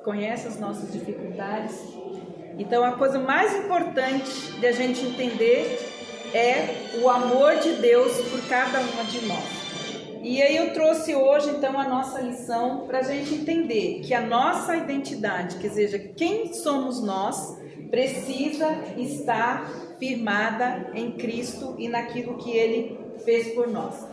conhece as nossas dificuldades. Então a coisa mais importante de a gente entender é o amor de Deus por cada uma de nós. E aí eu trouxe hoje então a nossa lição para a gente entender que a nossa identidade, que seja quem somos nós, precisa estar firmada em Cristo e naquilo que Ele fez por nós.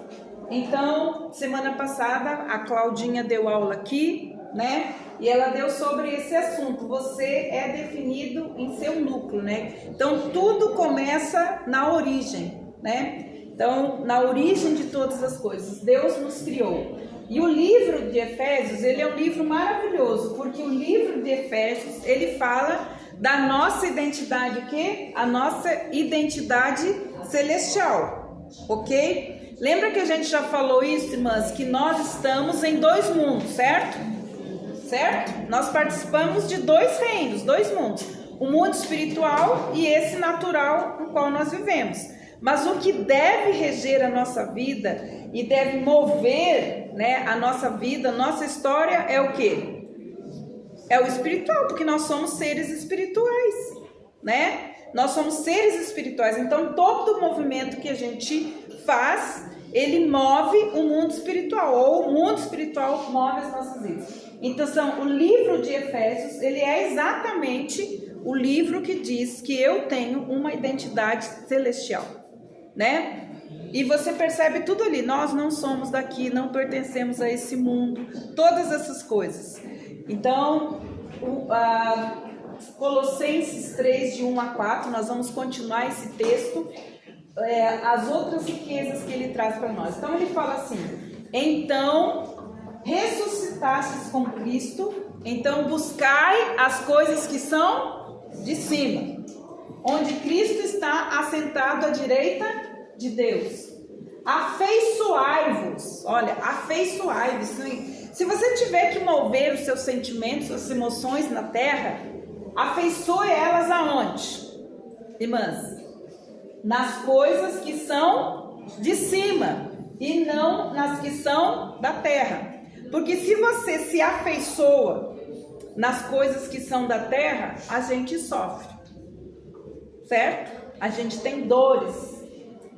Então, semana passada a Claudinha deu aula aqui, né? E ela deu sobre esse assunto. Você é definido em seu núcleo, né? Então tudo começa na origem, né? Então, na origem de todas as coisas, Deus nos criou. E o livro de Efésios, ele é um livro maravilhoso, porque o livro de Efésios, ele fala da nossa identidade, o quê? A nossa identidade celestial, ok? Lembra que a gente já falou isso, irmãs? Que nós estamos em dois mundos, certo? Certo? Nós participamos de dois reinos, dois mundos. O mundo espiritual e esse natural no qual nós vivemos. Mas o que deve reger a nossa vida e deve mover, né, a nossa vida, a nossa história é o quê? É o espiritual, porque nós somos seres espirituais, né? Nós somos seres espirituais, então todo o movimento que a gente faz, ele move o mundo espiritual, ou o mundo espiritual move as nossas vidas. Então o livro de Efésios, ele é exatamente o livro que diz que eu tenho uma identidade celestial, né? E você percebe tudo ali, nós não somos daqui, não pertencemos a esse mundo, todas essas coisas. Então, Colossenses 3, de 1 a 4, nós vamos continuar esse texto, as outras riquezas que ele traz para nós. Então ele fala assim: então ressuscitastes com Cristo, então buscai as coisas que são de cima, onde Cristo está assentado à direita de Deus. Afeiçoai-vos, olha, afeiçoai-vos. Se você tiver que mover os seus sentimentos, suas emoções na terra, afeiçoe elas aonde? Irmãs, nas coisas que são de cima e não nas que são da terra. Porque se você se afeiçoa nas coisas que são da terra, a gente sofre, certo? A gente tem dores.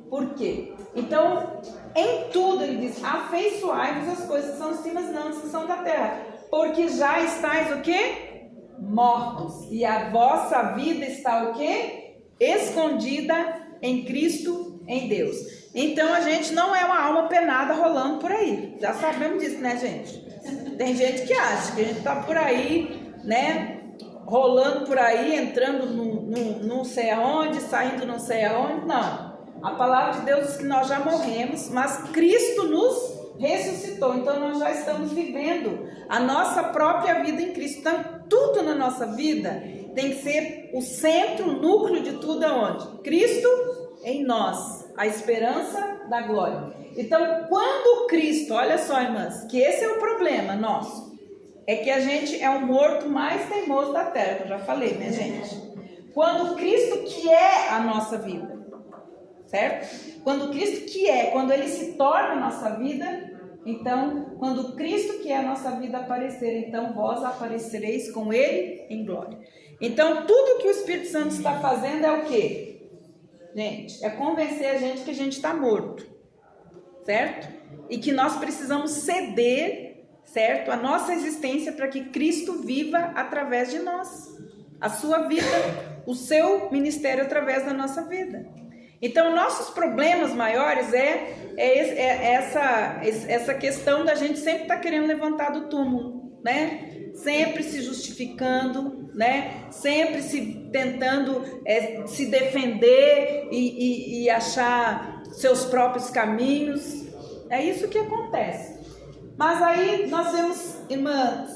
Por quê? Então, em tudo ele diz: afeiçoai-vos as coisas que são de cima, não as que são da terra, porque já estáis o quê? Mortos, e a vossa vida está o quê? Escondida em Cristo, em Deus. Então a gente não é uma alma penada rolando por aí, já sabemos disso, né, gente? Tem gente que acha que a gente tá por aí, né, rolando por aí, entrando não sei aonde, saindo não sei aonde. Não, a palavra de Deus diz que nós já morremos, mas Cristo nos ressuscitou, então nós já estamos vivendo a nossa própria vida em Cristo. Então tudo na nossa vida tem que ser o centro, o núcleo de tudo aonde? Cristo em nós, a esperança da glória. Então quando Cristo, olha só, irmãs, que esse é o problema nosso, é que a gente é o morto mais teimoso da terra, que eu já falei, né, gente? Quando Cristo, que é a nossa vida, certo? Quando Cristo, que é, quando Ele se torna a nossa vida, então, quando Cristo, que é a nossa vida, aparecer, então vós aparecereis com Ele em glória. Então, tudo que o Espírito Santo está fazendo é o quê? Gente, é convencer a gente que a gente está morto, certo? E que nós precisamos ceder, certo? A nossa existência para que Cristo viva através de nós. A sua vida, o seu ministério através da nossa vida. Então, nossos problemas maiores essa questão da gente sempre estar querendo levantar do túmulo, né? Sempre se justificando, né? Sempre se tentando se defender e achar seus próprios caminhos. É isso que acontece. Mas aí nós vemos, irmãs,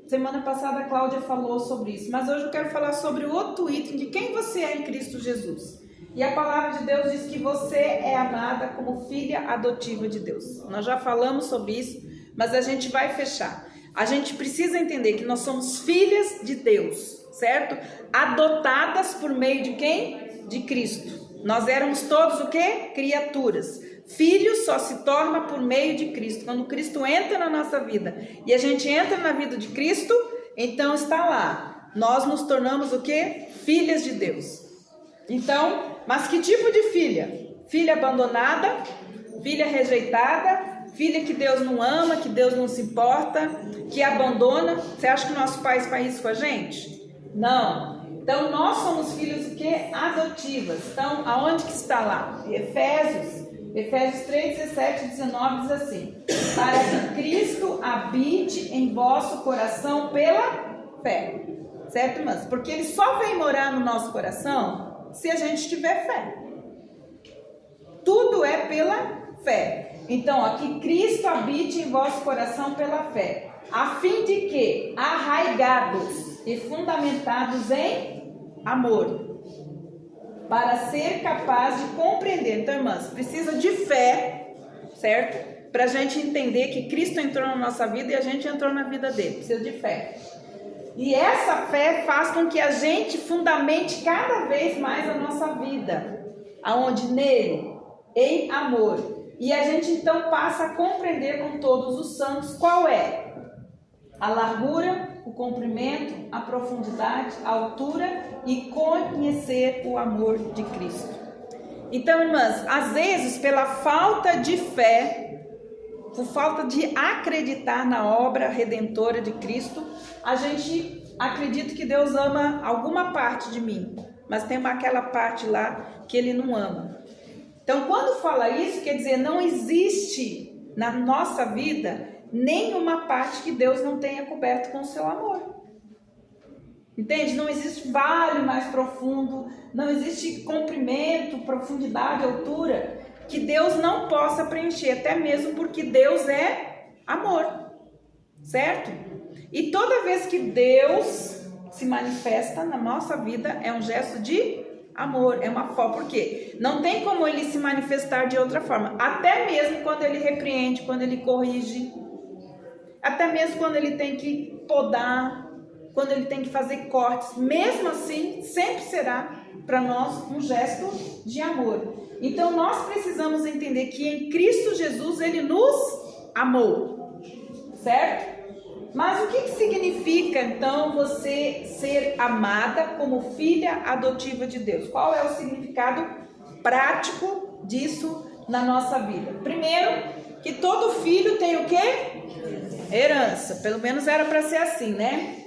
semana passada a Cláudia falou sobre isso, mas hoje eu quero falar sobre o outro item de quem você é em Cristo Jesus. E a palavra de Deus diz que você é amada como filha adotiva de Deus. Nós já falamos sobre isso, mas a gente vai fechar. A gente precisa entender que nós somos filhas de Deus, certo? Adotadas por meio de quem? De Cristo. Nós éramos todos o quê? Criaturas. Filho só se torna por meio de Cristo. Quando Cristo entra na nossa vida e a gente entra na vida de Cristo, Então está lá, nós nos tornamos o quê? Filhas de Deus. Então, mas que tipo de filha? Filha abandonada, filha rejeitada, filha que Deus não ama, que Deus não se importa, que abandona. Você acha que nosso pai faz isso com a gente? Não. Então nós somos filhos o quê? Adotivas. Então, aonde que está lá? Efésios 3, 17 e 19 diz assim: para que Cristo habite em vosso coração pela fé. Certo, irmãs? Porque Ele só vem morar no nosso coração se a gente tiver fé. Tudo é pela fé. Então, aqui Cristo habite em vosso coração pela fé, a fim de que, arraigados e fundamentados em amor, para ser capaz de compreender. Então, irmãs, precisa de fé, certo? Para a gente entender que Cristo entrou na nossa vida e a gente entrou na vida dele. Precisa de fé. E essa fé faz com que a gente fundamente cada vez mais a nossa vida, aonde nele, em amor. E a gente então passa a compreender com todos os santos qual é a largura, o comprimento, a profundidade, a altura e conhecer o amor de Cristo. Então, irmãs, às vezes pela falta de fé, por falta de acreditar na obra redentora de Cristo, a gente acredita que Deus ama alguma parte de mim, mas tem aquela parte lá que Ele não ama. Então, quando fala isso, quer dizer, não existe na nossa vida nenhuma parte que Deus não tenha coberto com o seu amor. Entende? Não existe vale mais profundo, não existe comprimento, profundidade, altura, que Deus não possa preencher, até mesmo porque Deus é amor, certo? E toda vez que Deus se manifesta na nossa vida, é um gesto de amor, é uma forma, porque não tem como Ele se manifestar de outra forma, até mesmo quando Ele repreende, quando Ele corrige, até mesmo quando Ele tem que podar, quando Ele tem que fazer cortes, mesmo assim, sempre será para nós um gesto de amor. Então nós precisamos entender que em Cristo Jesus Ele nos amou, certo? Mas o que significa então você ser amada como filha adotiva de Deus? Qual é o significado prático disso na nossa vida? Primeiro, que todo filho tem o quê? Herança. Pelo menos era para ser assim, né?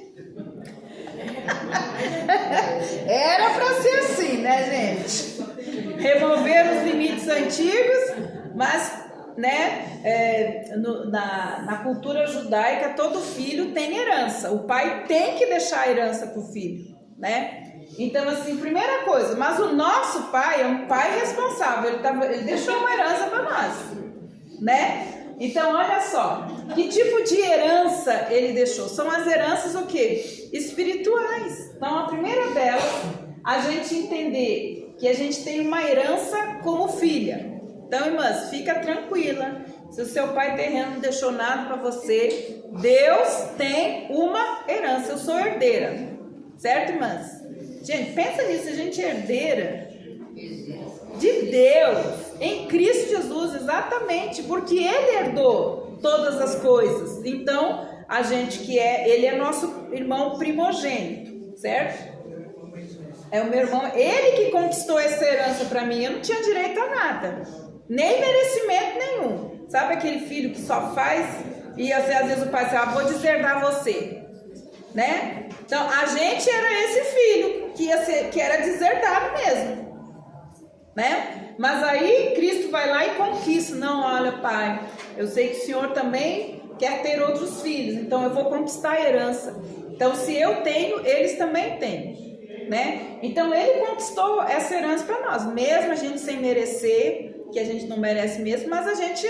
Era para ser assim, né, gente? Remover os limites antigos, mas na cultura judaica todo filho tem herança, o pai tem que deixar a herança para o filho, né? Então, assim, primeira coisa, mas o nosso pai é um pai responsável, ele deixou uma herança para nós, né? Então, olha só, que tipo de herança ele deixou? São as heranças o quê? Espirituais. Então, a primeira delas, a gente entender que a gente tem uma herança como filha. Então, irmãs, fica tranquila. Se o seu pai terreno não deixou nada para você, Deus tem uma herança. Eu sou herdeira. Certo, irmãs? Gente, pensa nisso. A gente é herdeira de Deus, em Cristo Jesus, exatamente, porque Ele herdou todas as coisas. Então, a gente Ele é nosso irmão primogênito, certo? É o meu irmão, Ele que conquistou essa herança para mim. Eu não tinha direito a nada, nem merecimento nenhum. Sabe aquele filho que só faz e às vezes o pai diz, vou deserdar você, né? Então a gente era esse filho que era deserdado mesmo, né? Mas aí Cristo vai lá e conquista. Não, olha, pai, eu sei que o Senhor também quer ter outros filhos, então eu vou conquistar a herança. Então se eu tenho, eles também têm, né? Então Ele conquistou essa herança para nós, mesmo a gente sem merecer, que a gente não merece mesmo, mas a gente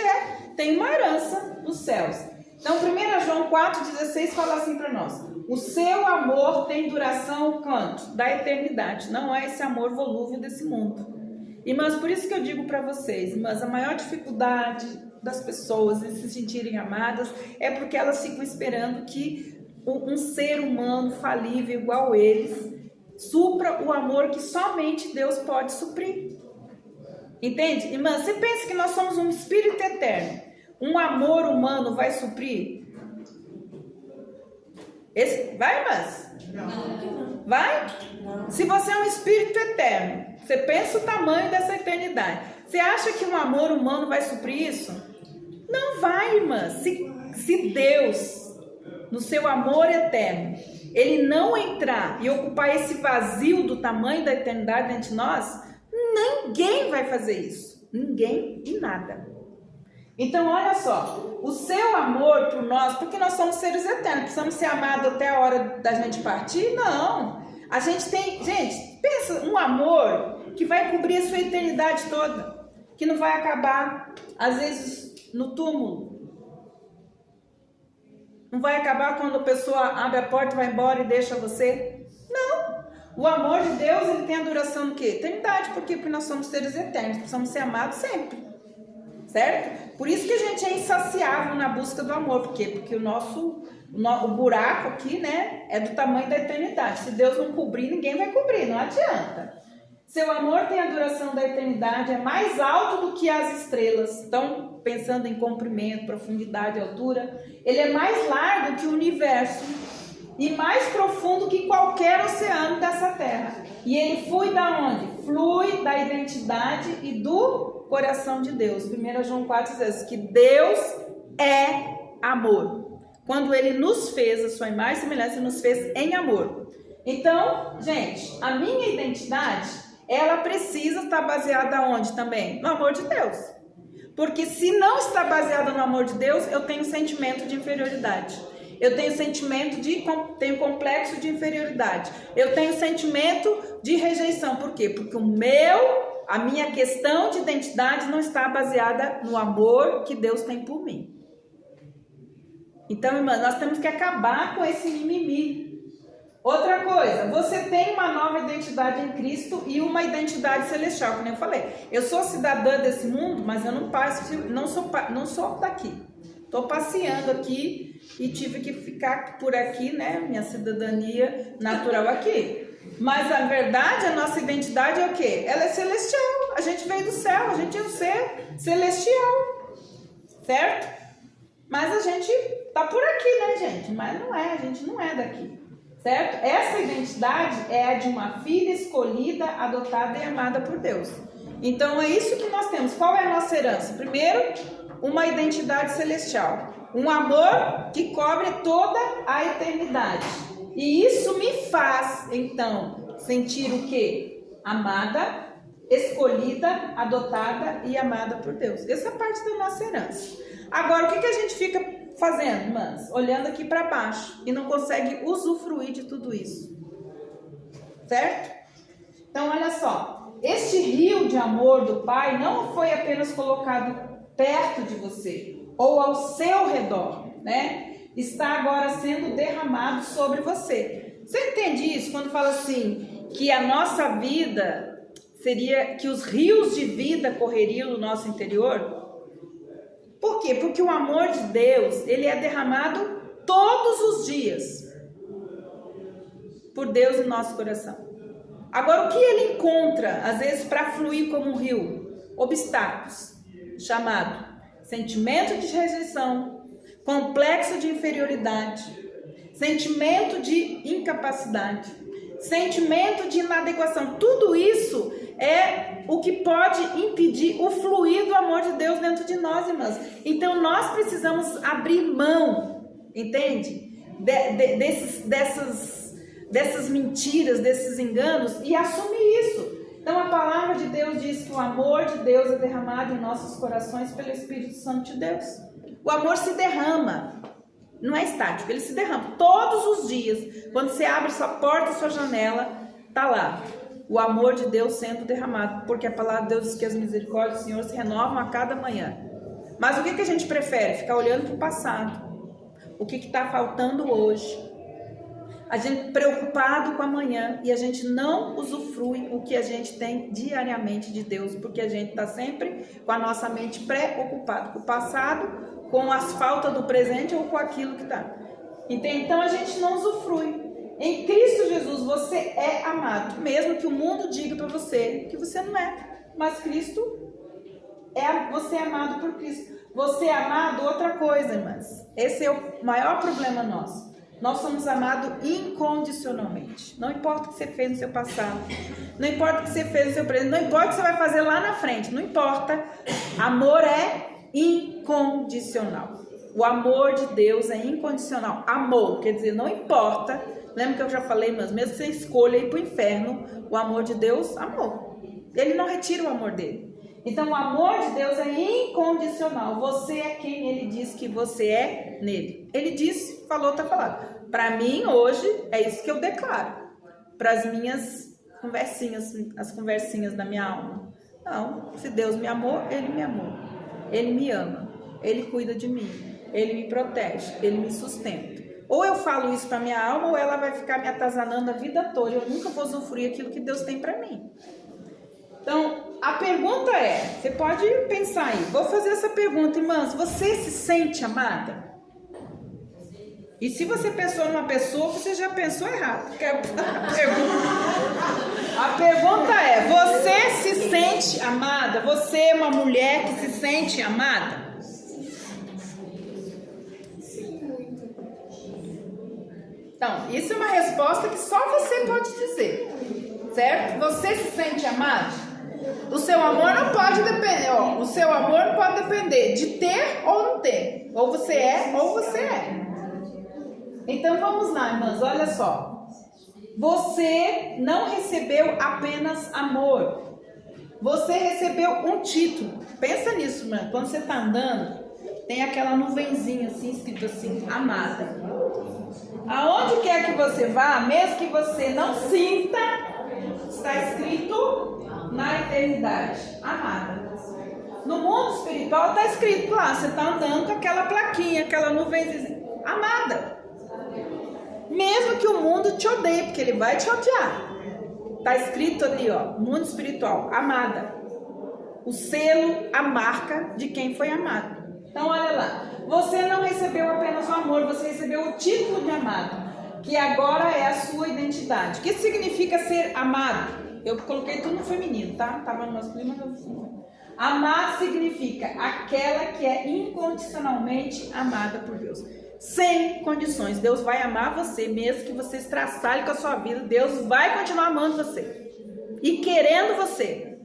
tem uma herança nos céus. Então 1 João 4,16 fala assim para nós: o seu amor tem duração quanto? Da eternidade, não é esse amor volúvel desse mundo. Irmãs, por isso que eu digo para vocês, irmãs, a maior dificuldade das pessoas em se sentirem amadas é porque elas ficam esperando que um ser humano falível igual eles supra o amor que somente Deus pode suprir. Entende? Irmã, você pensa que nós somos um espírito eterno, um amor humano vai suprir? Vai, irmãs? Não. Vai? Não. Se você é um espírito eterno, você pensa o tamanho dessa eternidade. Você acha que um amor humano vai suprir isso? Não vai, irmã. Se Deus, no seu amor eterno, Ele não entrar e ocupar esse vazio do tamanho da eternidade dentro de nós, ninguém vai fazer isso. Ninguém e nada. Então, olha só, o seu amor por nós, porque nós somos seres eternos, precisamos ser amados até a hora da gente partir? Não. A gente tem, gente, pensa, um amor que vai cobrir a sua eternidade toda, que não vai acabar, às vezes, no túmulo. Não vai acabar quando a pessoa abre a porta, vai embora e deixa você? Não. O amor de Deus, ele tem a duração do quê? Eternidade. Por quê? Porque nós somos seres eternos, precisamos ser amados sempre. Certo? Por isso que a gente é insaciável na busca do amor. Por quê? Porque o buraco aqui, né, é do tamanho da eternidade. Se Deus não cobrir, ninguém vai cobrir, não adianta. Seu amor tem a duração da eternidade, é mais alto do que as estrelas. Então, pensando em comprimento, profundidade, altura, ele é mais largo que o universo e mais profundo que qualquer oceano dessa terra. E ele flui da onde? Flui da identidade e do coração de Deus. 1 João 4 diz que Deus é amor. Quando ele nos fez a sua imagem e semelhança, ele nos fez em amor. Então, gente, a minha identidade, ela precisa estar baseada onde também? No amor de Deus. Porque se não está baseada no amor de Deus, eu tenho sentimento de inferioridade. Eu tenho sentimento tenho complexo de inferioridade. Eu tenho sentimento de rejeição. Por quê? Porque a minha questão de identidade não está baseada no amor que Deus tem por mim. Então, irmã, nós temos que acabar com esse mimimi. Outra coisa, você tem uma nova identidade em Cristo e uma identidade celestial, como eu falei. Eu sou cidadã desse mundo, mas eu não sou daqui. Estou passeando aqui e tive que ficar por aqui, né? Minha cidadania natural aqui. Mas a verdade, a nossa identidade é o quê? Ela é celestial. A gente veio do céu, a gente é um ser celestial. Certo? Mas a gente tá por aqui, né, gente? Mas não é, a gente não é daqui. Certo? Essa identidade é a de uma filha escolhida, adotada e amada por Deus. Então é isso que nós temos. Qual é a nossa herança? Primeiro, uma identidade celestial. Um amor que cobre toda a eternidade. E isso me faz, então, sentir o quê? Amada, escolhida, adotada e amada por Deus. Essa é a parte da nossa herança. Agora, o que a gente fica fazendo, irmãs? Olhando aqui para baixo e não consegue usufruir de tudo isso. Certo? Então, olha só. Este rio de amor do Pai não foi apenas colocado perto de você ou ao seu redor, né? Está agora sendo derramado sobre você. Você entende isso quando fala assim, que a nossa vida seria, que os rios de vida correriam no nosso interior? Por quê? Porque o amor de Deus, ele é derramado todos os dias por Deus em nosso coração. Agora, o que ele encontra, às vezes, para fluir como um rio? Obstáculos, chamado sentimento de rejeição, complexo de inferioridade, sentimento de incapacidade, sentimento de inadequação. Tudo isso é o que pode impedir o fluir do amor de Deus dentro de nós, irmãs. Então nós precisamos abrir mão, entende? Dessas mentiras, desses enganos e assumir isso. Então a palavra de Deus diz que o amor de Deus é derramado em nossos corações pelo Espírito Santo de Deus. O amor se derrama, não é estático, ele se derrama todos os dias. Quando você abre sua porta, sua janela, tá lá o amor de Deus sendo derramado, porque a palavra de Deus diz que as misericórdias do Senhor se renovam a cada manhã. Mas o que a gente prefere? Ficar olhando para o passado, o que está faltando hoje. A gente preocupado com amanhã e a gente não usufrui o que a gente tem diariamente de Deus, porque a gente está sempre com a nossa mente preocupada com o passado, com as faltas do presente ou com aquilo que está. Então a gente não usufrui. Em Cristo Jesus você é amado, mesmo que o mundo diga para você que você não é, mas Cristo você é amado por Cristo. Você é amado, outra coisa, irmãs. Esse é o maior problema nosso. Nós somos amados incondicionalmente. Não importa o que você fez no seu passado, não importa o que você fez no seu presente, não importa o que você vai fazer lá na frente, não importa. Amor é incondicional. O amor de Deus é incondicional. Amor, quer dizer, não importa. Lembra que eu já falei, mas mesmo que você escolha ir para o inferno, o amor de Deus, amor. Ele não retira o amor dele. Então o amor de Deus é incondicional. Você é quem ele diz que você é nele. Ele disse, falou, tá falado. Para mim hoje é isso que eu declaro. Para as minhas conversinhas, as conversinhas da minha alma. Não, se Deus me amou, ele me amou. Ele me ama. Ele cuida de mim. Ele me protege. Ele me sustenta. Ou eu falo isso para minha alma, ou ela vai ficar me atazanando a vida toda. Eu nunca vou usufruir aquilo que Deus tem para mim. Então, a pergunta é, você pode pensar aí, vou fazer essa pergunta, irmãs, você se sente amada? E se você pensou numa pessoa, você já pensou errado. A pergunta é, você se sente amada? Você é uma mulher que se sente amada? Então, isso é uma resposta que só você pode dizer, certo? Você se sente amado? O seu amor não pode depender, o seu amor não pode depender de ter ou não ter. Ou você é, ou você é. Então vamos lá, irmãs, olha só. Você não recebeu apenas amor. Você recebeu um título. Pensa nisso, irmã. Quando você está andando, tem aquela nuvenzinha assim, escrito assim, amada. Aonde quer que você vá, mesmo que você não sinta, está escrito na eternidade, amada. No mundo espiritual está escrito lá, você está andando com aquela plaquinha, aquela nuvenzinha, amada. Mesmo que o mundo te odeie, porque ele vai te odiar. Está escrito ali, ó, mundo espiritual, amada. O selo, a marca de quem foi amado. Então olha lá, você não recebeu apenas o amor, você recebeu o título de amado, que agora é a sua identidade. O que significa ser amado? Eu coloquei tudo no feminino, tá? Tava no masculino, mas no feminino. Amar significa aquela que é incondicionalmente amada por Deus. Sem condições. Deus vai amar você, mesmo que você estraçalhe com a sua vida. Deus vai continuar amando você. E querendo você.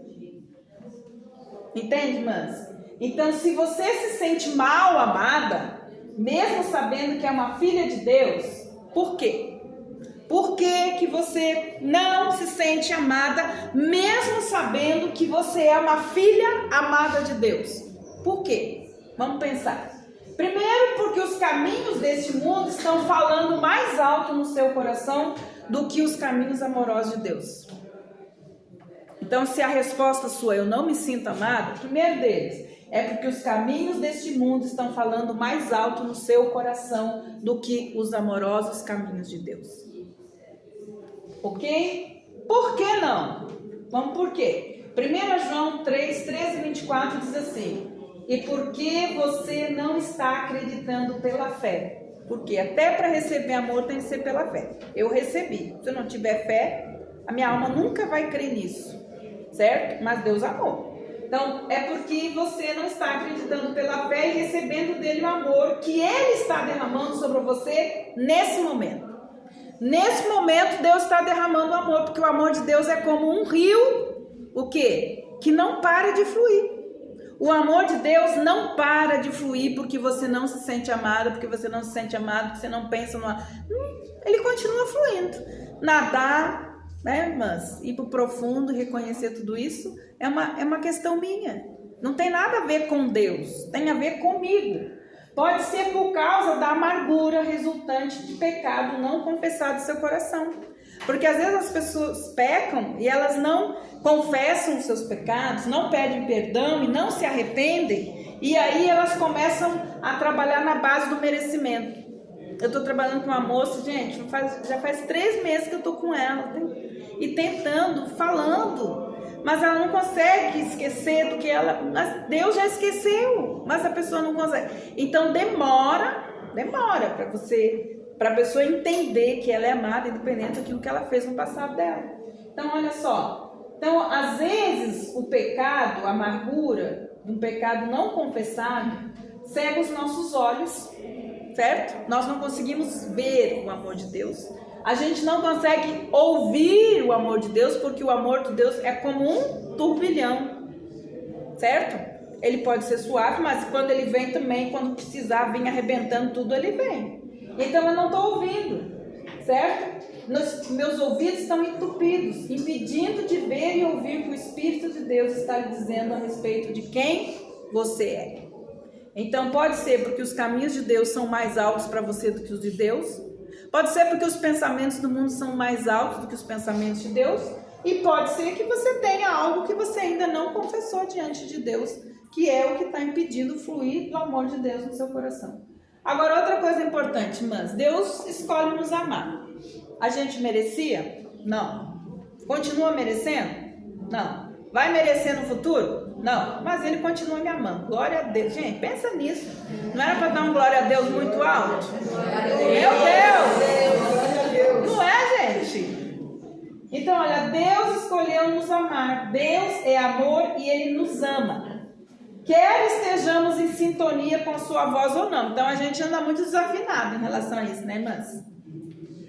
Entende, irmãs? Então, se você se sente mal amada, mesmo sabendo que é uma filha de Deus, por quê? Por que você não se sente amada, mesmo sabendo que você é uma filha amada de Deus? Por quê? Vamos pensar. Primeiro, porque os caminhos deste mundo estão falando mais alto no seu coração do que os caminhos amorosos de Deus. Então, se a resposta sua, eu não me sinto amada, o primeiro deles é porque os caminhos deste mundo estão falando mais alto no seu coração do que os amorosos caminhos de Deus. Ok? Por que não? Vamos por quê? 1 João 3, 13 e 24 diz assim: e por que você não está acreditando pela fé? Porque até para receber amor tem que ser pela fé. Eu recebi. Se eu não tiver fé, a minha alma nunca vai crer nisso. Certo? Mas Deus amou. Então, é porque você não está acreditando pela fé e recebendo dele o amor que ele está derramando sobre você nesse momento. Nesse momento, Deus está derramando amor, porque o amor de Deus é como um rio, o quê? Que não para de fluir. O amor de Deus não para de fluir porque você não se sente amado, porque você não se sente amado, porque você não pensa no... Ele continua fluindo. Nadar, né, irmãs? Ir para o profundo, reconhecer tudo isso, é uma questão minha. Não tem nada a ver com Deus, tem a ver comigo. Pode ser por causa da amargura resultante de pecado não confessado em seu coração. Porque às vezes as pessoas pecam e elas não confessam os seus pecados, não pedem perdão e não se arrependem. E aí elas começam a trabalhar na base do merecimento. Eu estou trabalhando com uma moça, gente, já faz 3 meses que eu estou com ela. E tentando, falando. Mas ela não consegue esquecer do que ela... Mas Deus já esqueceu, mas a pessoa não consegue. Então demora para a pessoa entender que ela é amada, independente daquilo que ela fez no passado dela. Então olha só, então às vezes o pecado, a amargura, um pecado não confessado, cega os nossos olhos certo? Nós não conseguimos ver o amor de Deus. A gente não consegue ouvir o amor de Deus, porque o amor de Deus é como um turbilhão, certo? Ele pode ser suave, mas quando ele vem também, quando precisar, vem arrebentando tudo, ele vem. Então eu não estou ouvindo, certo? Meus ouvidos estão entupidos, impedindo de ver e ouvir o que o Espírito de Deus está lhe dizendo a respeito de quem você é. Então pode ser porque os caminhos de Deus são mais altos para você do que os de Deus. Pode ser porque os pensamentos do mundo são mais altos do que os pensamentos de Deus. E pode ser que você tenha algo que você ainda não confessou diante de Deus, que é o que está impedindo o fluir do amor de Deus no seu coração. Agora, outra coisa importante, irmãs, Deus escolhe nos amar. A gente merecia? Não. Continua merecendo? Não. Vai merecer no futuro? Não. Mas ele continua me amando. Glória a Deus. Gente, pensa nisso. Não era para dar um glória a Deus muito alto? Meu Deus! Não é, gente? Então, olha, Deus escolheu nos amar. Deus é amor e ele nos ama. Quer estejamos em sintonia com a sua voz ou não. Então, a gente anda muito desafinado em relação a isso, né, irmãs?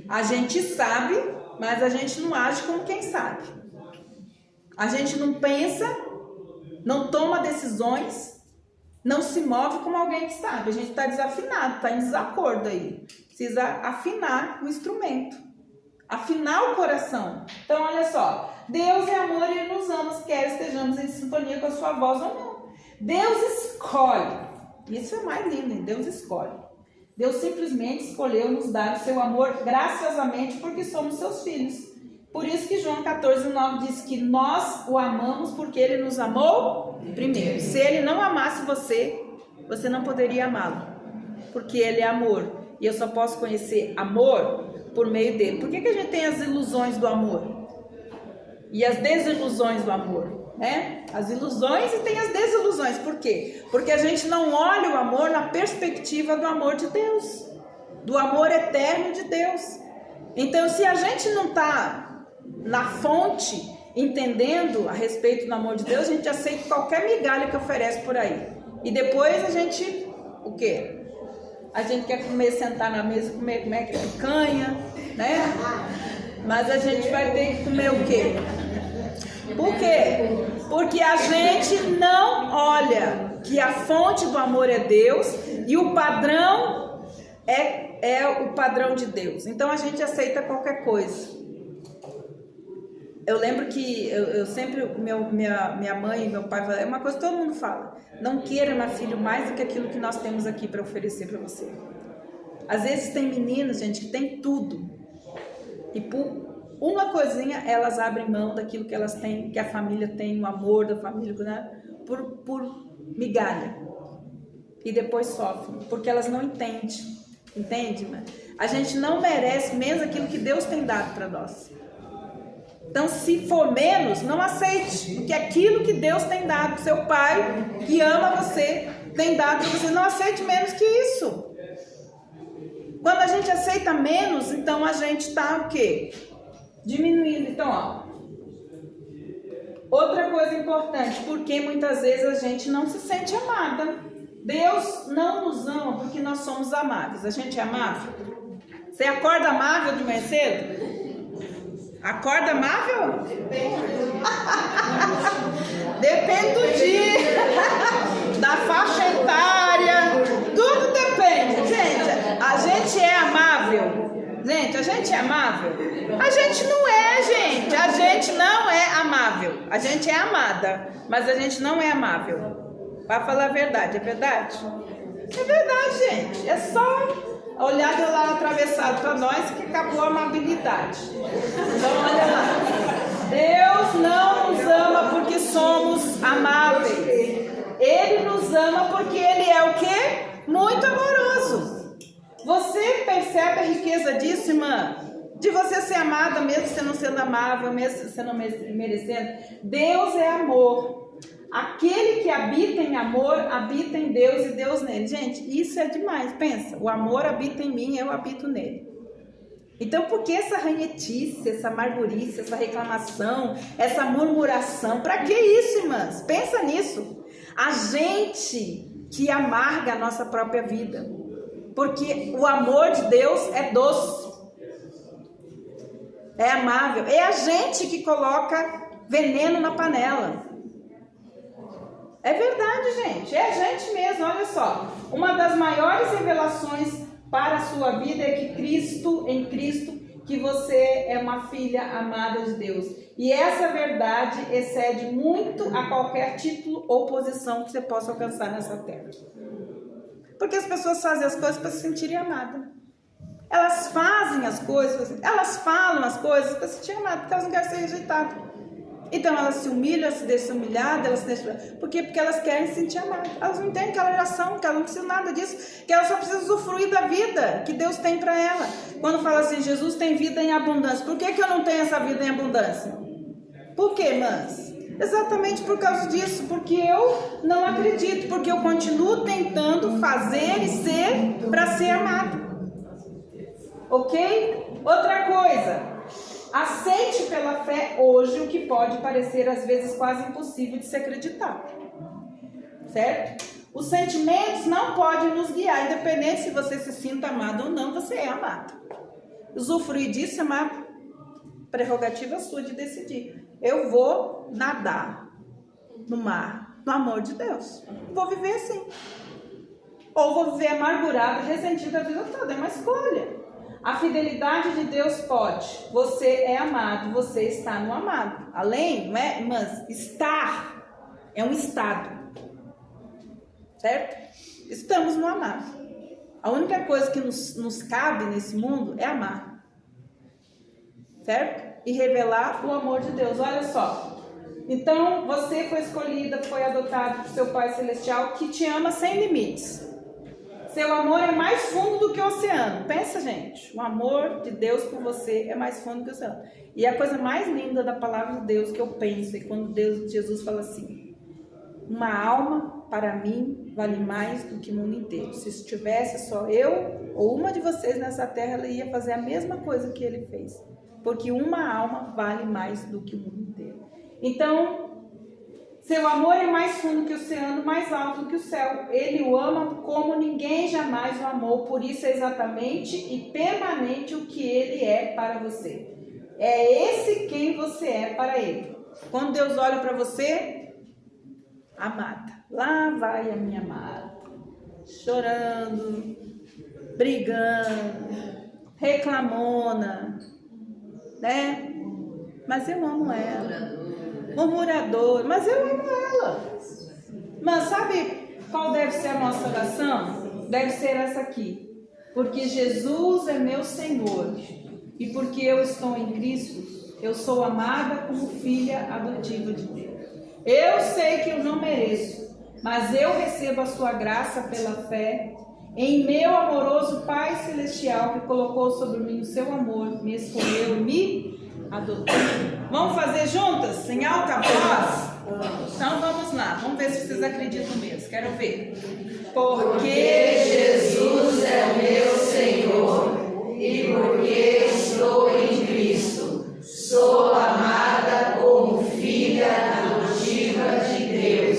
A gente sabe, mas a gente não age como quem sabe. A gente não pensa, não toma decisões, não se move como alguém que sabe. A gente está desafinado, está em desacordo aí. Precisa afinar o instrumento, afinar o coração. Então, olha só. Deus é amor e ele nos ama, quer estejamos em sintonia com a sua voz ou não. Deus escolhe. Isso é mais lindo, hein? Deus escolhe. Deus simplesmente escolheu nos dar o seu amor graciosamente porque somos seus filhos. Por isso que João 14:9 diz que nós o amamos porque ele nos amou primeiro. Se ele não amasse você, você não poderia amá-lo. Porque ele é amor. E eu só posso conhecer amor por meio dele. Por que a gente tem as ilusões do amor? E as desilusões do amor? Né? As ilusões e tem as desilusões. Por quê? Porque a gente não olha o amor na perspectiva do amor de Deus, do amor eterno de Deus. Então, se a gente não está na fonte entendendo a respeito do amor de Deus, a gente aceita qualquer migalha que oferece por aí. E depois a gente, o quê? A gente quer comer, sentar na mesa, comer como é que é? Picanha, né? Mas a gente vai ter que comer o quê? Por quê? Porque a gente não olha que a fonte do amor é Deus e o padrão é o padrão de Deus. Então a gente aceita qualquer coisa. Eu lembro que eu sempre, minha mãe e meu pai falam, é uma coisa que todo mundo fala: não queira, meu filho, mais do que aquilo que nós temos aqui para oferecer para você. Às vezes tem meninas, gente, que tem tudo. E por uma coisinha, elas abrem mão daquilo que elas têm, que a família tem, o amor da família, né? por migalha. E depois sofrem, porque elas não entendem. Entende? A gente não merece mesmo aquilo que Deus tem dado para nós. Então, se for menos, não aceite, porque aquilo que Deus tem dado, seu pai, que ama você, tem dado para você, não aceite menos que isso. Quando a gente aceita menos, então a gente está o quê? Diminuindo. Então, ó, outra coisa importante, porque muitas vezes a gente não se sente amada. Deus não nos ama porque nós somos amáveis. A gente é amável? Você acorda amável de manhã cedo? Acorda amável? Depende do dia, da faixa etária, tudo depende. Gente, a gente é amável? Gente, a gente é amável? A gente não é, gente. A gente não é amável. A gente é amada, mas a gente não é amável. Para falar a verdade, é verdade? É verdade, gente. É só olhar do lado atravessado para nós que acabou a amabilidade. Então, olha lá. Deus não nos ama porque somos amáveis. Ele nos ama porque Ele é o quê? Muito amoroso. Você percebe a riqueza disso, irmã? De você ser amada mesmo você não sendo amável, mesmo você não merecendo. Deus é amor. Aquele que habita em amor, habita em Deus e Deus nele. Gente, isso é demais. Pensa, o amor habita em mim, eu habito nele. Então, por que essa ranhetice, essa amargurice, essa reclamação, essa murmuração? Para que isso, irmãs? Pensa nisso. A gente que amarga a nossa própria vida. Porque o amor de Deus é doce, é amável. É a gente que coloca veneno na panela. É verdade, gente. É a gente mesmo. Olha só. Uma das maiores revelações para a sua vida é que em Cristo, que você é uma filha amada de Deus. E essa verdade excede muito a qualquer título ou posição que você possa alcançar nessa terra. Porque as pessoas fazem as coisas para se sentirem amadas. Elas fazem as coisas, elas falam as coisas para se sentirem amadas, porque elas não querem ser rejeitadas. Então elas se humilham, elas se deixam humilhadas, elas se deixam... Por quê? Porque elas querem se sentir amadas. Elas não entendem que elas já são, que elas não precisam nada disso, que elas só precisam usufruir da vida que Deus tem para ela. Quando fala assim, Jesus tem vida em abundância. Por que eu não tenho essa vida em abundância? Por quê, irmãs? Exatamente por causa disso, porque eu não acredito, porque eu continuo tentando fazer e ser para ser amado. Ok? Outra coisa, aceite pela fé hoje o que pode parecer às vezes quase impossível de se acreditar. Certo? Os sentimentos não podem nos guiar, independente se você se sinta amado ou não, você é amado. Usufruir disso é uma prerrogativa sua de decidir. Eu vou nadar no mar, no amor de Deus. Vou viver assim. Ou vou viver amargurado, ressentido a vida toda. É uma escolha. A fidelidade de Deus pode. Você é amado, você está no amado. Além, não é, mas estar é um estado. Certo? Estamos no amado. A única coisa que nos cabe nesse mundo é amar. Certo? E revelar o amor de Deus. Olha só. Então, você foi escolhida, foi adotado por seu Pai Celestial, que te ama sem limites. Seu amor é mais fundo do que o oceano. Pensa, gente. O amor de Deus por você é mais fundo que o oceano. E a coisa mais linda da palavra de Deus que eu penso é quando Jesus fala assim: uma alma para mim vale mais do que o mundo inteiro. Se estivesse só eu ou uma de vocês nessa terra, ela ia fazer a mesma coisa que ele fez. Porque uma alma vale mais do que o mundo inteiro. Então, seu amor é mais fundo que o oceano, mais alto que o céu. Ele o ama como ninguém jamais o amou. Por isso é exatamente e permanente o que ele é para você. É esse quem você é para ele. Quando Deus olha para você, amada. Lá vai a minha amada. Chorando, brigando, reclamona, né? Mas eu amo ela. Murmurador, mas eu amo ela. Mas sabe qual deve ser a nossa oração? Deve ser essa aqui. Porque Jesus é meu Senhor e porque eu estou em Cristo, eu sou amada como filha adotiva de Deus. Eu sei que eu não mereço, mas eu recebo a sua graça pela fé em meu amoroso Pai Celestial, que colocou sobre mim o seu amor, me escolheu e me adotou. Vamos fazer juntas, em alta voz? Então vamos lá, vamos ver se vocês acreditam mesmo, quero ver. Porque Jesus é o meu Senhor e porque estou em Cristo, sou amada como filha adotiva de Deus.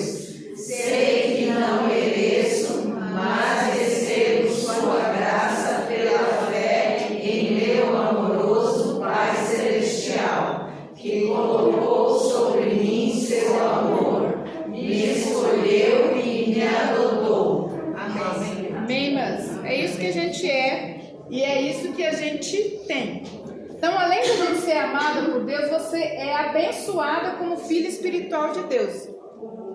Sei que não mereço, mas recebo sua graça pela fé em meu amoroso Pai Celestial, que colocou sobre mim seu amor, me escolheu e me adotou. Amém. Amém, irmãs? É isso que a gente é e é isso que a gente tem. Então, além de a gente ser amada por Deus, você é abençoada como filha espiritual de Deus.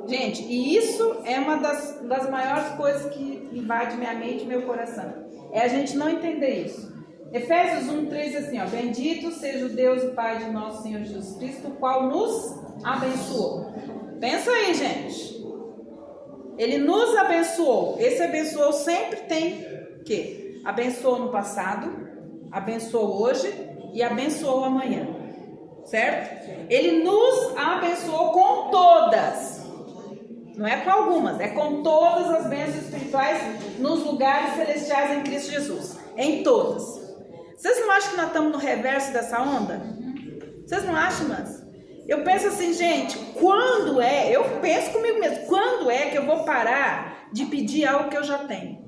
Gente, e isso é uma das maiores coisas que invade minha mente e meu coração. É a gente não entender isso. Efésios 1:3 diz assim, ó: bendito seja o Deus e Pai de nosso Senhor Jesus Cristo, o qual nos abençoou. Pensa aí, gente. Ele nos abençoou. Esse abençoou sempre tem o quê? Abençoou no passado, abençoou hoje e abençoou amanhã. Certo? Ele nos abençoou com todas. Não é com algumas, é com todas as bênçãos espirituais nos lugares celestiais em Cristo Jesus. Em todas. Vocês não acham que nós estamos no reverso dessa onda? Vocês não acham, mas? Eu penso assim, gente, quando é, eu penso comigo mesmo, quando é que eu vou parar de pedir algo que eu já tenho?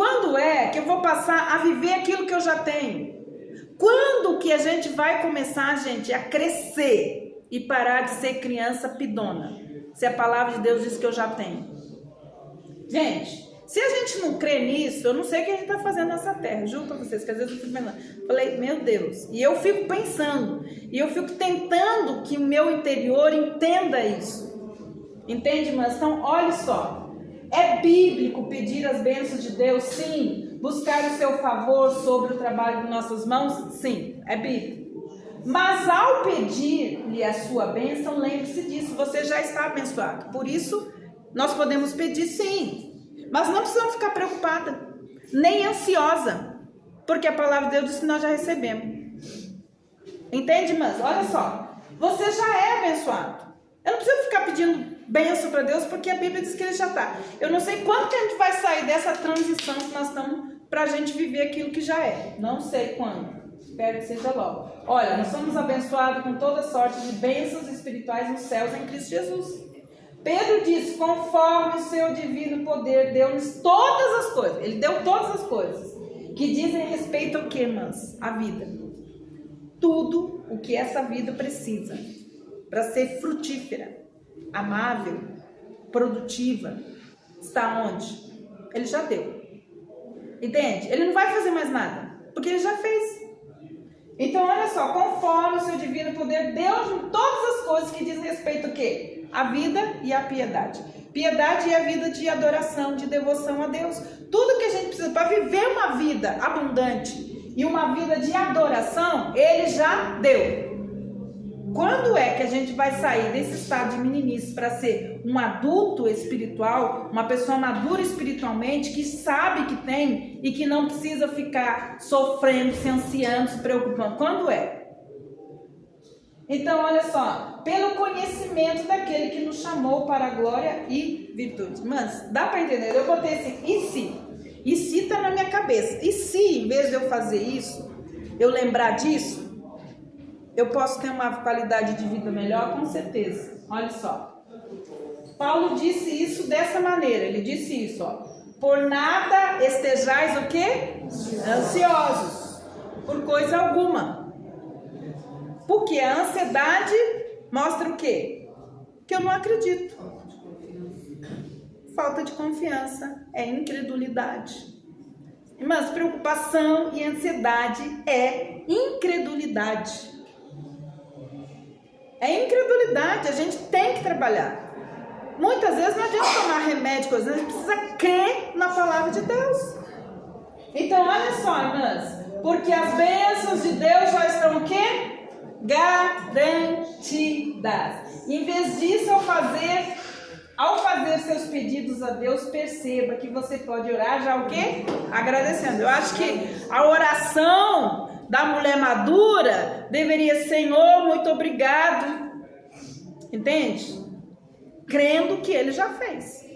Quando é que eu vou passar a viver aquilo que eu já tenho? Quando que a gente vai começar, gente, a crescer e parar de ser criança pidona? Se a palavra de Deus diz que eu já tenho. Gente, se a gente não crê nisso, eu não sei o que a gente está fazendo nessa terra. Juro para vocês que às vezes eu fico pensando. Falei, meu Deus. E eu fico pensando. E eu fico tentando que o meu interior entenda isso. Entende, mas então, olha só. É bíblico pedir as bênçãos de Deus? Sim. Buscar o seu favor sobre o trabalho de nossas mãos? Sim, é bíblico. Mas ao pedir-lhe a sua bênção, lembre-se disso, você já está abençoado. Por isso, nós podemos pedir sim. Mas não precisamos ficar preocupada, nem ansiosa. Porque a palavra de Deus diz que nós já recebemos. Entende, irmãs? Olha só. Você já é abençoado. Eu não preciso ficar pedindo bênção para Deus, porque a Bíblia diz que ele já está. Eu não sei quando que a gente vai sair dessa transição que nós estamos para a gente viver aquilo que já é. Não sei quando. Espero que seja logo. Olha, nós somos abençoados com toda sorte de bênçãos espirituais nos céus em Cristo Jesus. Pedro disse, conforme o seu divino poder, deu-nos todas as coisas. Ele deu todas as coisas que dizem respeito ao que, irmãs? A vida. Tudo o que essa vida precisa para ser frutífera, amável, produtiva, está onde? Ele já deu. Entende? Ele não vai fazer mais nada, porque ele já fez. Então, olha só, conforme o seu divino poder, Deus todas as coisas que dizem respeito ao quê? A vida e a piedade. Piedade é a vida de adoração, de devoção a Deus. Tudo que a gente precisa para viver uma vida abundante e uma vida de adoração, Ele já deu. Quando é que a gente vai sair desse estado de meninice para ser um adulto espiritual, uma pessoa madura espiritualmente, que sabe que tem e que não precisa ficar sofrendo, se ansiando, se preocupando? Quando é? Então, olha só, pelo conhecimento daquele que nos chamou para a glória e virtude. Mas, dá para entender? Eu botei assim, e se? E se tá na minha cabeça. E se, em vez de eu fazer isso, eu lembrar disso, eu posso ter uma qualidade de vida melhor? Com certeza. Olha só. Paulo disse isso dessa maneira. Ele disse isso, ó. Por nada estejais o quê? Ansiosos. Por coisa alguma. Porque a ansiedade mostra o quê? Que eu não acredito. Falta de confiança é incredulidade. Mas preocupação e ansiedade é incredulidade. É incredulidade, a gente tem que trabalhar. Muitas vezes não adianta tomar remédio, a gente precisa crer na palavra de Deus. Então, olha só, irmãs, porque as bênçãos de Deus já estão o quê? Garantidas. Em vez disso, ao fazer seus pedidos a Deus, perceba que você pode orar já o quê? Agradecendo. Eu acho que a oração da mulher madura deveria ser, Senhor, muito obrigado. Entende? Crendo que Ele já fez.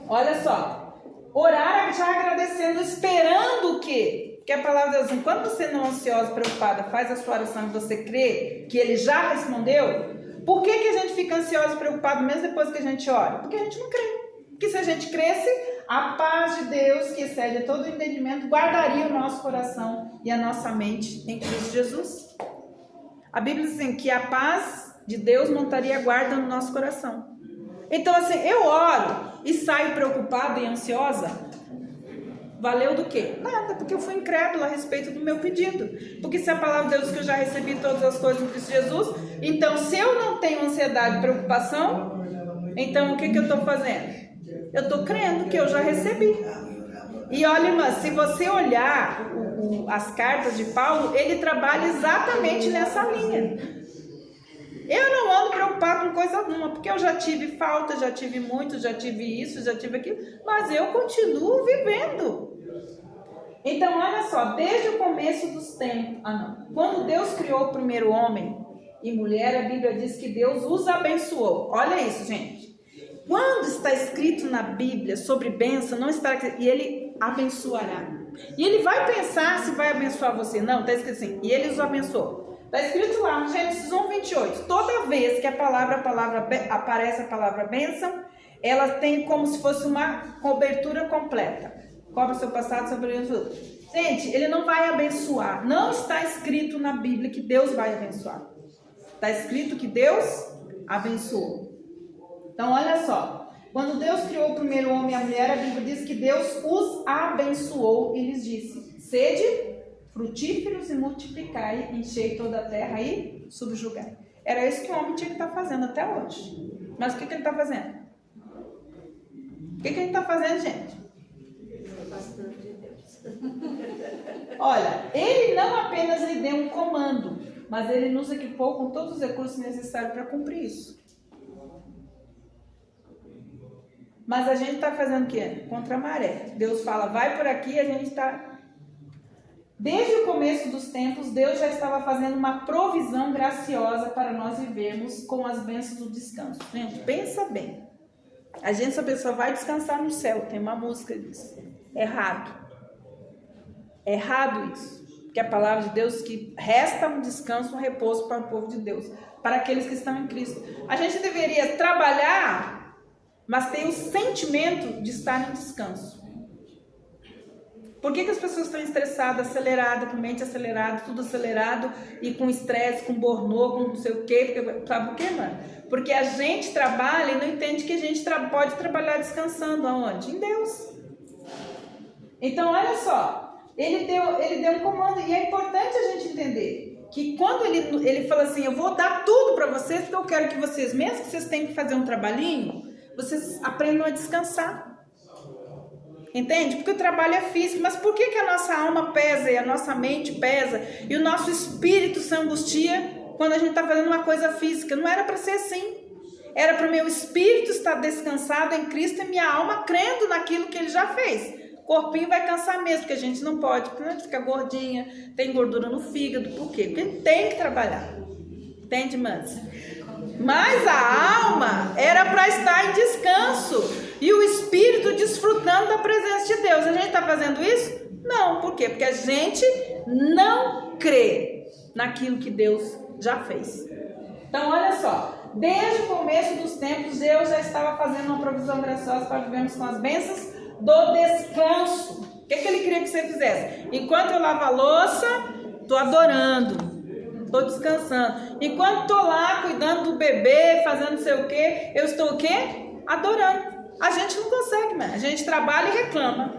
Olha só. Orar já agradecendo, esperando o quê? Porque a palavra de Deus, enquanto você não é ansiosa, preocupada, faz a sua oração e você crê que Ele já respondeu, por que a gente fica ansioso e preocupado mesmo depois que a gente ora? Porque a gente não crê. Porque se a gente cresce, a paz de Deus, que excede todo o entendimento, guardaria o nosso coração e a nossa mente em Cristo Jesus. A Bíblia diz assim, que a paz de Deus montaria guarda no nosso coração. Então assim, eu oro e saio preocupada e ansiosa, valeu do quê? Nada, porque eu fui incrédula a respeito do meu pedido. Porque se a palavra de Deus diz que eu já recebi todas as coisas em Cristo Jesus, então se eu não tenho ansiedade e preocupação, então o que eu estou fazendo? Eu estou crendo que eu já recebi. E olha, irmã, se você olhar as cartas de Paulo, ele trabalha exatamente nessa linha. Eu não ando preocupado com coisa alguma, porque eu já tive falta, já tive muito, já tive isso, já tive aquilo, mas eu continuo vivendo. Então, olha só, desde o começo dos tempos, quando Deus criou o primeiro homem e mulher, a Bíblia diz que Deus os abençoou. Olha isso, gente. Quando está escrito na Bíblia sobre bênção, não está escrito, e Ele abençoará. E Ele vai pensar se vai abençoar você. Não, está escrito assim, e Ele os abençoou. Está escrito lá no Gênesis 1:28. Toda vez que aparece a palavra bênção, ela tem como se fosse uma cobertura completa. Cobre o seu passado, seu presente, futuro. Gente, ele não vai abençoar. Não está escrito na Bíblia que Deus vai abençoar. Está escrito que Deus abençoou. Então, olha só. Quando Deus criou o primeiro homem e a mulher, a Bíblia diz que Deus os abençoou e lhes disse: sede frutíferos e multiplicai, enchei toda a terra e subjugai. Era isso que o homem tinha que estar fazendo até hoje. Mas o que ele está fazendo? O que ele está fazendo, gente? Olha, ele não apenas lhe deu um comando, mas ele nos equipou com todos os recursos necessários para cumprir isso. Mas a gente está fazendo o quê? Contra a maré. Deus fala, vai por aqui, a gente está... Desde o começo dos tempos, Deus já estava fazendo uma provisão graciosa para nós vivermos com as bênçãos do descanso. Gente, pensa bem. A gente só vai descansar no céu. Tem uma música disso. Errado. Errado isso. Porque a palavra de Deus diz que resta um descanso, um repouso para o povo de Deus. Para aqueles que estão em Cristo. A gente deveria trabalhar, mas ter o sentimento de estar em descanso. Por que as pessoas estão estressadas, aceleradas, com mente acelerada, tudo acelerado e com estresse, com bornô, com não sei o quê? Sabe por quê, mano? Porque a gente trabalha e não entende que a gente pode trabalhar descansando. Aonde? Em Deus. Então, olha só. Ele deu um comando e é importante a gente entender que quando ele fala assim, eu vou dar tudo para vocês, porque eu quero que vocês, mesmo que vocês tenham que fazer um trabalhinho, vocês aprendam a descansar. Entende? Porque o trabalho é físico, mas por que a nossa alma pesa e a nossa mente pesa e o nosso espírito se angustia quando a gente está fazendo uma coisa física? Não era para ser assim. Era para o meu espírito estar descansado em Cristo e minha alma crendo naquilo que ele já fez. O corpinho vai cansar mesmo, porque a gente não pode, porque a gente fica gordinha, tem gordura no fígado. Por quê? Porque tem que trabalhar. Entende, irmãs? Mas a alma era para estar em descanso. E o espírito desfrutando da presença de Deus. A gente está fazendo isso? Não. Por quê? Porque a gente não crê naquilo que Deus já fez. Então, olha só. Desde o começo dos tempos, Deus já estava fazendo uma provisão graciosa para vivermos com as bênçãos do descanso. O que ele queria que você fizesse? Enquanto eu lavo a louça, estou adorando. Estou descansando. Enquanto estou lá cuidando do bebê, fazendo não sei o quê, eu estou o quê? Adorando. A gente não consegue, mas a gente trabalha e reclama.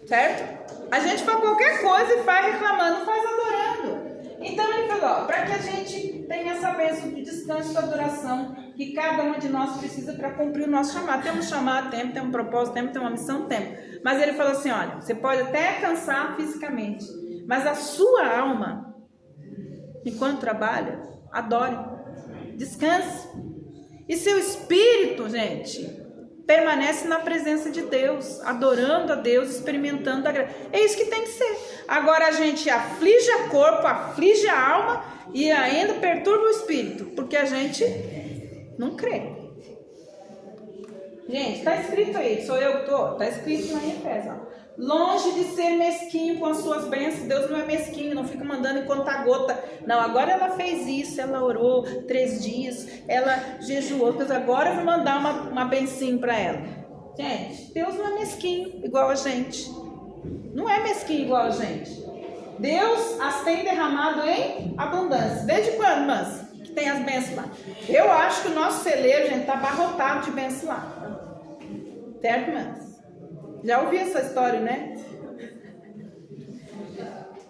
Certo? A gente faz qualquer coisa e faz reclamando, não faz adorando. Então ele falou, para que a gente tenha essa bênção de descanso e adoração que cada um de nós precisa para cumprir o nosso chamado. Temos chamado, temos um propósito, temos uma missão, temos. Mas ele falou assim, olha, você pode até cansar fisicamente, mas a sua alma, enquanto trabalha, adore, descanse. E seu espírito, gente, permanece na presença de Deus, adorando a Deus, experimentando a graça. É isso que tem que ser. Agora a gente aflige o corpo, aflige a alma e ainda perturba o espírito, porque a gente não crê. Gente, está escrito aí, sou eu que estou, está escrito lá em Efésios. Longe de ser mesquinho com as suas bênçãos, Deus não é mesquinho, não fica mandando em conta gota. Não, agora ela fez isso, ela orou 3 dias, ela jejuou, agora eu vou mandar uma bencinho para ela. Gente, Deus não é mesquinho igual a gente. Não é mesquinho igual a gente. Deus as tem derramado em abundância. Desde quando, irmãs, que tem as bênçãos lá? Eu acho que o nosso celeiro, gente, está abarrotado de bênçãos lá. Certo, irmãs? Já ouvi essa história, né?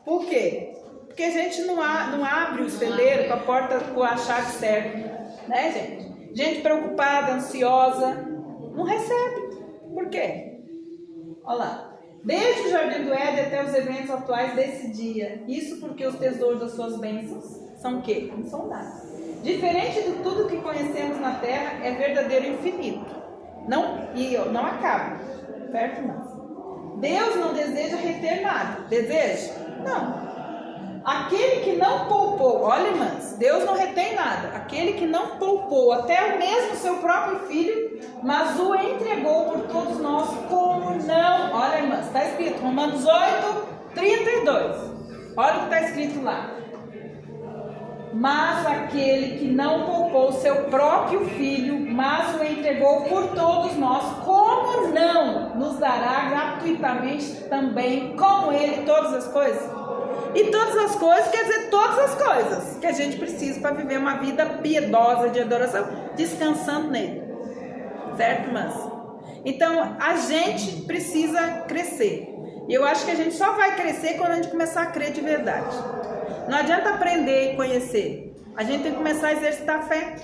Por quê? Porque a gente não abre o celeiro com a porta com a chave certa, né, gente? Gente preocupada, ansiosa, não recebe. Por quê? Olha lá. Desde o Jardim do Éden até os eventos atuais desse dia. Isso porque os tesouros das suas bênçãos são o quê? Insondáveis. Diferente de tudo que conhecemos na Terra, é verdadeiro e infinito. Não acaba. Certo, irmãos? Deus não deseja reter nada. Deseja? Não. Aquele que não poupou, olha, irmãs, Deus não retém nada. Aquele que não poupou até o mesmo seu próprio filho, mas o entregou por todos nós, como não? Olha, irmãs, está escrito, Romanos 8, 32. Olha o que está escrito lá. Mas aquele que não poupou seu próprio filho, mas o entregou por todos nós, como não nos dará gratuitamente também com ele todas as coisas? E todas as coisas quer dizer todas as coisas que a gente precisa para viver uma vida piedosa de adoração, descansando nele. Certo, irmãs? Então, a gente precisa crescer. E eu acho que a gente só vai crescer quando a gente começar a crer de verdade. Não adianta aprender e conhecer. A gente tem que começar a exercitar a fé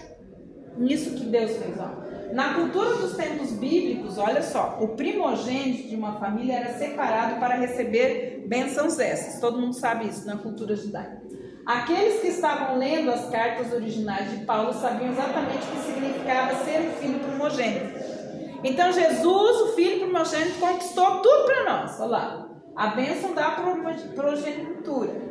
nisso que Deus fez. Ó. Na cultura dos tempos bíblicos, olha só, o primogênito de uma família era separado para receber bênçãos essas. Todo mundo sabe isso na cultura judaica. Aqueles que estavam lendo as cartas originais de Paulo sabiam exatamente o que significava ser o filho primogênito. Então Jesus, o filho primogênito, conquistou tudo para nós. Olha lá, a bênção da progenitura.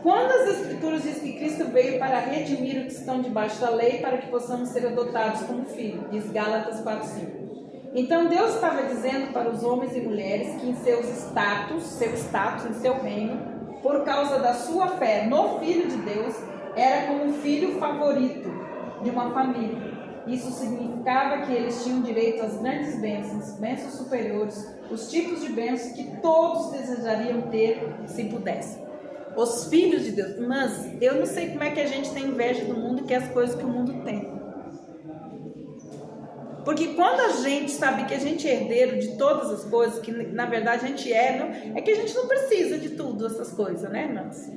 Quando as escrituras dizem que Cristo veio para redimir os que estão debaixo da lei, para que possamos ser adotados como filhos, diz Gálatas 4:5. Então Deus estava dizendo para os homens e mulheres que em seu status, em seu reino, por causa da sua fé no Filho de Deus, era como um filho favorito de uma família. Isso significava que eles tinham direito às grandes bênçãos superiores, os tipos de bênçãos que todos desejariam ter se pudessem. Os filhos de Deus. Mas eu não sei como é que a gente tem inveja do mundo e quer as coisas que o mundo tem. Porque quando a gente sabe que a gente é herdeiro de todas as coisas, que na verdade a gente é que a gente não precisa de tudo essas coisas, né, irmãos?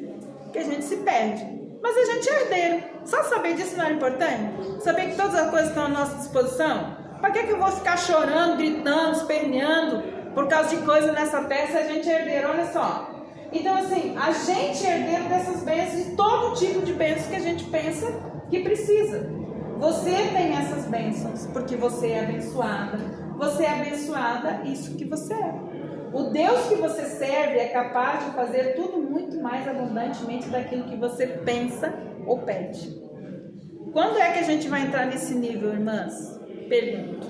Que a gente se perde. Mas a gente é herdeiro. Só saber disso não é importante? Saber que todas as coisas estão à nossa disposição? Para que eu vou ficar chorando, gritando, esperneando por causa de coisa nessa terra se a gente é herdeiro? Olha só. Então assim, a gente é herdeiro dessas bênçãos, de todo tipo de bênçãos que a gente pensa que precisa. Você tem essas bênçãos porque você é abençoada. Você é abençoada, isso que você é. O Deus que você serve é capaz de fazer tudo muito mais abundantemente daquilo que você pensa ou pede. Quando é que a gente vai entrar nesse nível, irmãs? Pergunto.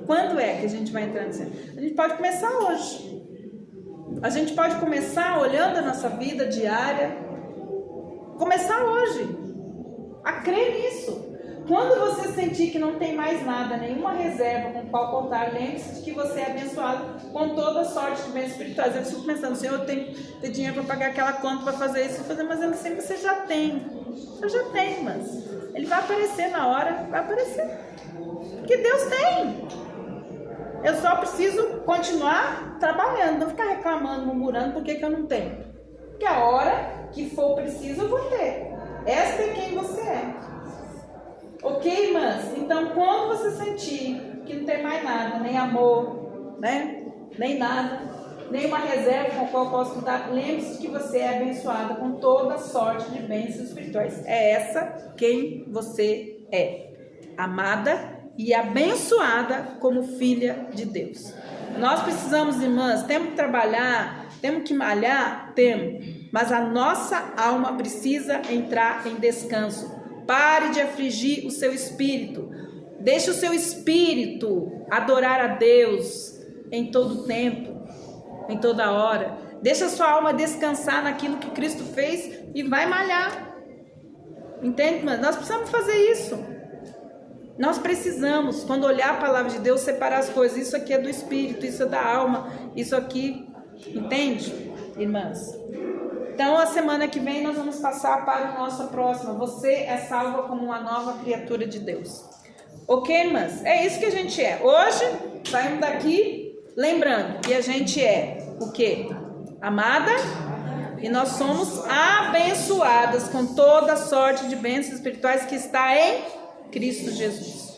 Quando é que a gente vai entrar nesse nível? A gente pode começar hoje. A gente pode começar olhando a nossa vida diária. Começar hoje. A crer nisso. Quando você sentir que não tem mais nada, nenhuma reserva com qual contar, lembre-se de que você é abençoado com toda sorte de bens espirituais. Eu fico pensando, Senhor, eu tenho dinheiro para pagar aquela conta, para fazer isso, mas eu não sei que você já tem. Você já tem, mas ele vai aparecer na hora, vai aparecer. Porque Deus tem. Eu só preciso continuar trabalhando, não ficar reclamando, murmurando porque que eu não tenho. Porque a hora que for preciso, eu vou ter. Esta é quem você é. Ok, irmãs? Então, quando você sentir que não tem mais nada, nem amor, né? Nem nada, nenhuma reserva com a qual eu posso contar, lembre-se que você é abençoada com toda sorte de bênçãos espirituais. É essa quem você é. Amada e abençoada como filha de Deus. Nós precisamos, irmãs, temos que trabalhar, temos que malhar, temos. Mas a nossa alma precisa entrar em descanso. Pare de afligir o seu espírito. Deixe o seu espírito adorar a Deus em todo tempo, em toda hora. Deixe a sua alma descansar naquilo que Cristo fez e vai malhar. Entende? Mas nós precisamos fazer isso. Nós precisamos, quando olhar a palavra de Deus, separar as coisas. Isso aqui é do espírito, isso é da alma, isso aqui, entende, irmãs? Então, a semana que vem nós vamos passar para a nossa próxima. Você é salva como uma nova criatura de Deus. Ok, irmãs? É isso que a gente é. Hoje, saímos daqui lembrando que a gente é o quê? Amada e nós somos abençoadas com toda sorte de bênçãos espirituais que está em Cristo Jesus.